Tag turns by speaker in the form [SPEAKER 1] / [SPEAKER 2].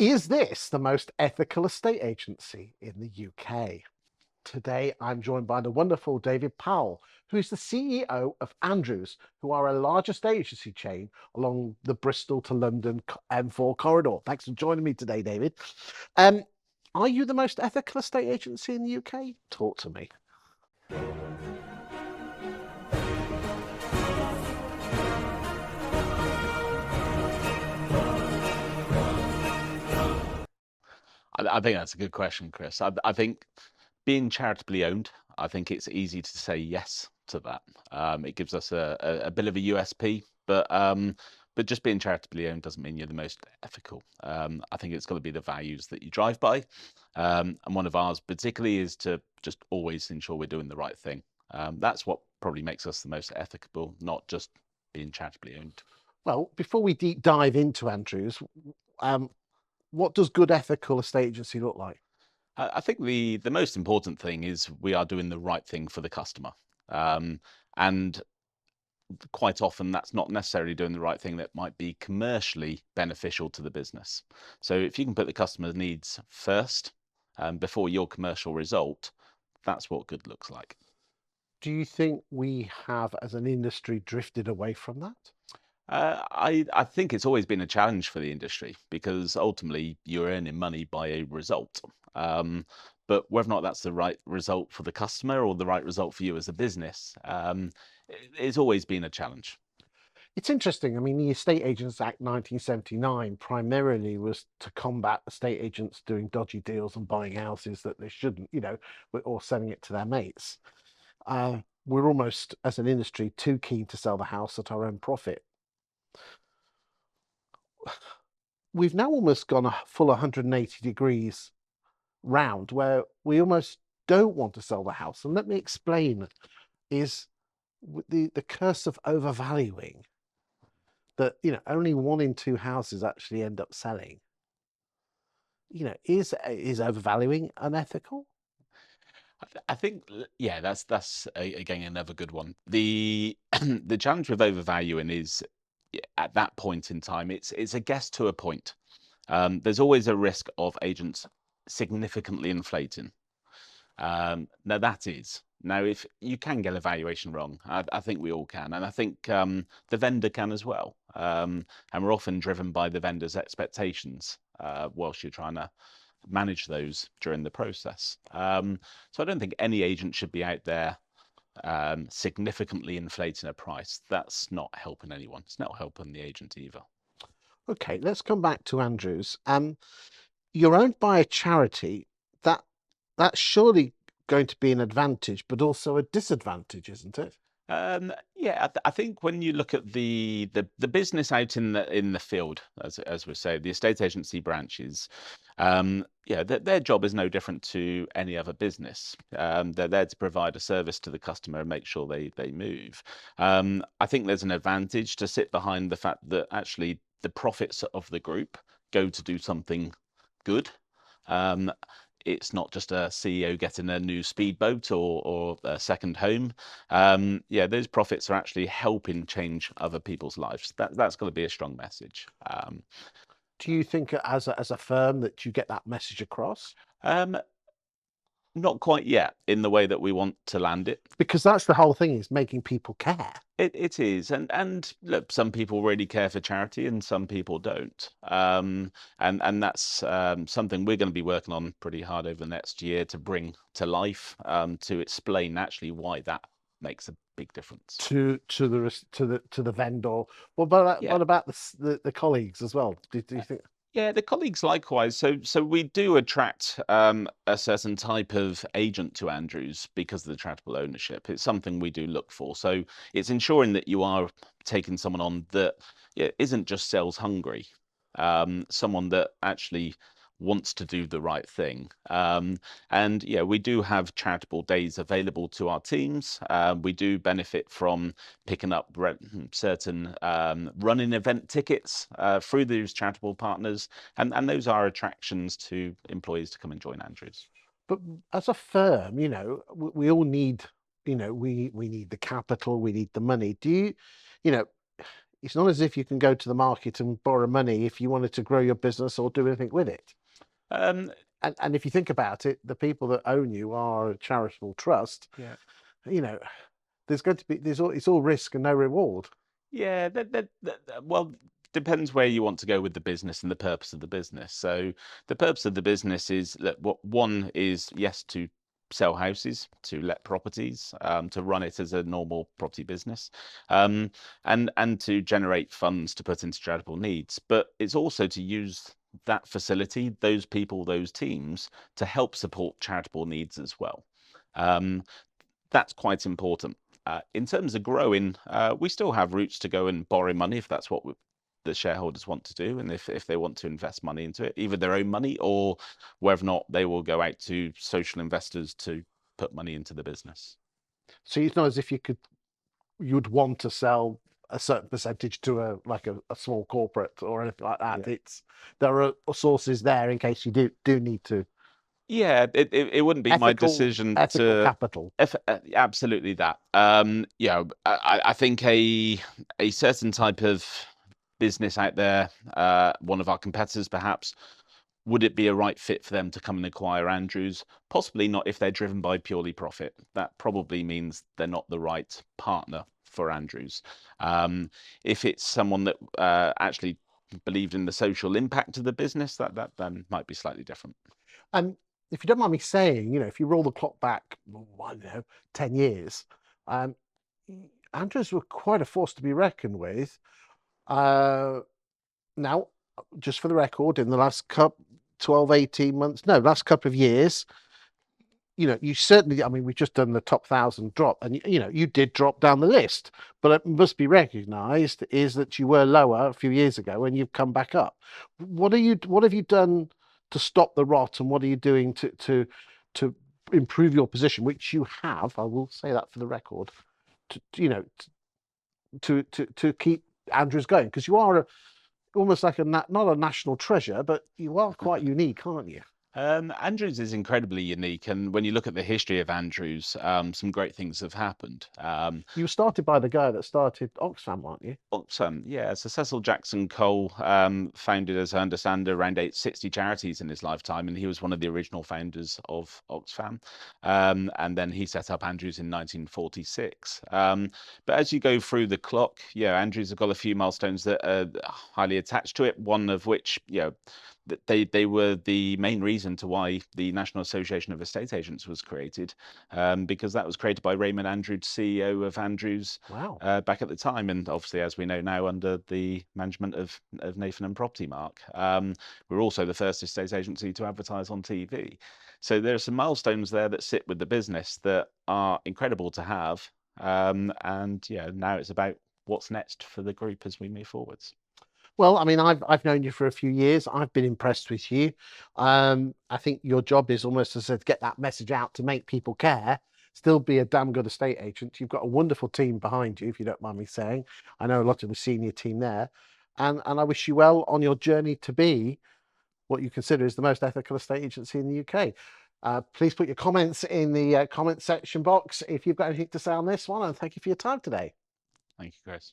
[SPEAKER 1] Is this the most ethical estate agency in the UK? Today, I'm joined by the wonderful David Powell, who is the CEO of Andrews, who are a large estate agency chain along the Bristol to London M4 corridor. Thanks for joining me today, David. Um, are you the most ethical estate agency in the UK? Talk to me.
[SPEAKER 2] I think that's a good question, Chris. I think being charitably owned, I think it's easy to say yes to that. It gives us a bit of a USP, but just being charitably owned doesn't mean you're the most ethical. I think it's got to be the values that you drive by, and one of ours particularly is to just always ensure we're doing the right thing. That's what probably makes us the most ethical, not just being charitably owned.
[SPEAKER 1] Well, before we deep dive into Andrews, um, what does good ethical estate agency look like?
[SPEAKER 2] I think the most important thing is we are doing the right thing for the customer. Um, and quite often that's not necessarily doing the right thing that might be commercially beneficial to the business. So if you can put the customer's needs first, before your commercial result, that's what good looks like.
[SPEAKER 1] Do you think we have, as an industry, drifted away from that?
[SPEAKER 2] I think it's always been a challenge for the industry because ultimately you're earning money by a result. Um, but whether or not that's the right result for the customer or the right result for you as a business, it's always been a challenge.
[SPEAKER 1] It's interesting. I mean, the Estate Agents Act 1979 primarily was to combat estate agents doing dodgy deals and buying houses that they shouldn't, or selling it to their mates. We're almost, as an industry, too keen to sell the house at our own profit. We've now almost gone a full 180 degrees round where we almost don't want to sell the house. And let me explain, is the curse of overvaluing that, only one in two houses actually end up selling. Is overvaluing unethical?
[SPEAKER 2] I think, yeah, that's again another good one. The the challenge with overvaluing is at that point in time, it's a guess to a point. There's always a risk of agents significantly inflating. Now that is. Now, if you can get a valuation wrong, I think we all can, and I think the vendor can as well. And we're often driven by the vendor's expectations whilst you're trying to manage those during the process. So I don't think any agent should be out there significantly inflating a price. That's not helping anyone. It's not helping the agent either.
[SPEAKER 1] Okay, let's come back to Andrews. You're owned by a charity. That that's surely going to be an advantage, but also a disadvantage, isn't it?
[SPEAKER 2] Yeah, I think when you look at the business out in the field, as we say, the estate agency branches, yeah, their job is no different to any other business. They're there to provide a service to the customer and make sure they move. I think there's an advantage to sit behind the fact that actually the profits of the group go to do something good. Um, it's not just a CEO getting a new speedboat or a second home. Yeah, those profits are actually helping change other people's lives. That's got to be a strong message.
[SPEAKER 1] Do you think, as a firm, that you get that message across?
[SPEAKER 2] Um, Not quite yet in the way that we want to land it.
[SPEAKER 1] Because that's the whole thing, is making people care.
[SPEAKER 2] It is, and look, some people really care for charity, and some people don't. And that's something we're going to be working on pretty hard over the next year to bring to life, to explain actually why that makes a big difference.
[SPEAKER 1] To the vendor.
[SPEAKER 2] Yeah.
[SPEAKER 1] What about the colleagues as well? Do you think?
[SPEAKER 2] Yeah, the colleagues likewise. So we do attract a certain type of agent to Andrews because of the charitable ownership. It's something we do look for. So it's ensuring that you are taking someone on that, yeah, isn't just sales hungry, someone that actually wants to do the right thing. And yeah, we do have charitable days available to our teams. We do benefit from picking up certain running event tickets through those charitable partners, and those are attractions to employees to come and join Andrews.
[SPEAKER 1] But as a firm, we all need, we need the capital, we need the money. You know, it's not as if you can go to the market and borrow money if you wanted to grow your business or do anything with it.
[SPEAKER 2] Um,
[SPEAKER 1] And if you think about it, the people that own you are a charitable trust.
[SPEAKER 2] yeah.
[SPEAKER 1] You know, there's going to be it's all risk and no reward.
[SPEAKER 2] Yeah, well, depends where you want to go with the business and the purpose of the business. So the purpose of the business is that what one is, yes, to sell houses, to let properties, to run it as a normal property business, um, and to generate funds to put into charitable needs. But it's also to use that facility, those people, those teams, to help support charitable needs as well. Um, that's quite important. In terms of growing, we still have routes to go and borrow money if that's what the shareholders want to do, and if they want to invest money into it, either their own money or whether or not they will go out to social investors to put money into the business.
[SPEAKER 1] So it's not as if you'd want to sell a certain percentage to a small corporate or anything like that.
[SPEAKER 2] Yeah.
[SPEAKER 1] It's there are sources there in case you do need to.
[SPEAKER 2] Yeah, it wouldn't be my decision
[SPEAKER 1] Ethical
[SPEAKER 2] to.
[SPEAKER 1] capital.
[SPEAKER 2] If, absolutely that. Yeah, I think a certain type of business out there, one of our competitors perhaps, would it be a right fit for them to come and acquire Andrews? Possibly not if they're driven by purely profit. That probably means they're not the right partner for Andrews. If it's someone that actually believed in the social impact of the business, that then might be slightly different.
[SPEAKER 1] And if you don't mind me saying, if you roll the clock back, I don't know, 10 years, um, Andrews were quite a force to be reckoned with. Now, just for the record, in the last 12, 18 months, no, last couple of years, you certainly, I mean, we've just done the top 1,000 drop, and you did drop down the list, but it must be recognized is that you were lower a few years ago and you've come back up. What have you done to stop the rot, and what are you doing to improve your position, which you have, I will say that for the record, to keep Andrews going, because you are almost like not a national treasure, but you are quite unique, aren't you?
[SPEAKER 2] Andrews is incredibly unique, and when you look at the history of Andrews, some great things have happened.
[SPEAKER 1] You were started by the guy that started Oxfam, weren't you?
[SPEAKER 2] Yeah, so Cecil Jackson Cole founded, as I understand, around 60 charities in his lifetime, and he was one of the original founders of Oxfam. And then he set up Andrews in 1946. But as you go through the clock, yeah, Andrews have got a few milestones that are highly attached to it. One of which, they were the main reason to why the National Association of Estate Agents was created, because that was created by Raymond Andrews, CEO of Andrews,
[SPEAKER 1] Wow.
[SPEAKER 2] back at the time, and obviously, as we know now, under the management of Nathan and Property Mark. We're also the first estate agency to advertise on TV. So there are some milestones there that sit with the business that are incredible to have. And yeah, now it's about what's next for the group as we move forwards.
[SPEAKER 1] Well, I mean, I've known you for a few years. I've been impressed with you. I think your job is almost as to get that message out to make people care. Still be a damn good estate agent. You've got a wonderful team behind you, if you don't mind me saying. I know a lot of the senior team there, and I wish you well on your journey to be what you consider is the most ethical estate agency in the UK. Please put your comments in the comment section box if you've got anything to say on this one, and thank you for your time today.
[SPEAKER 2] Thank you, Chris.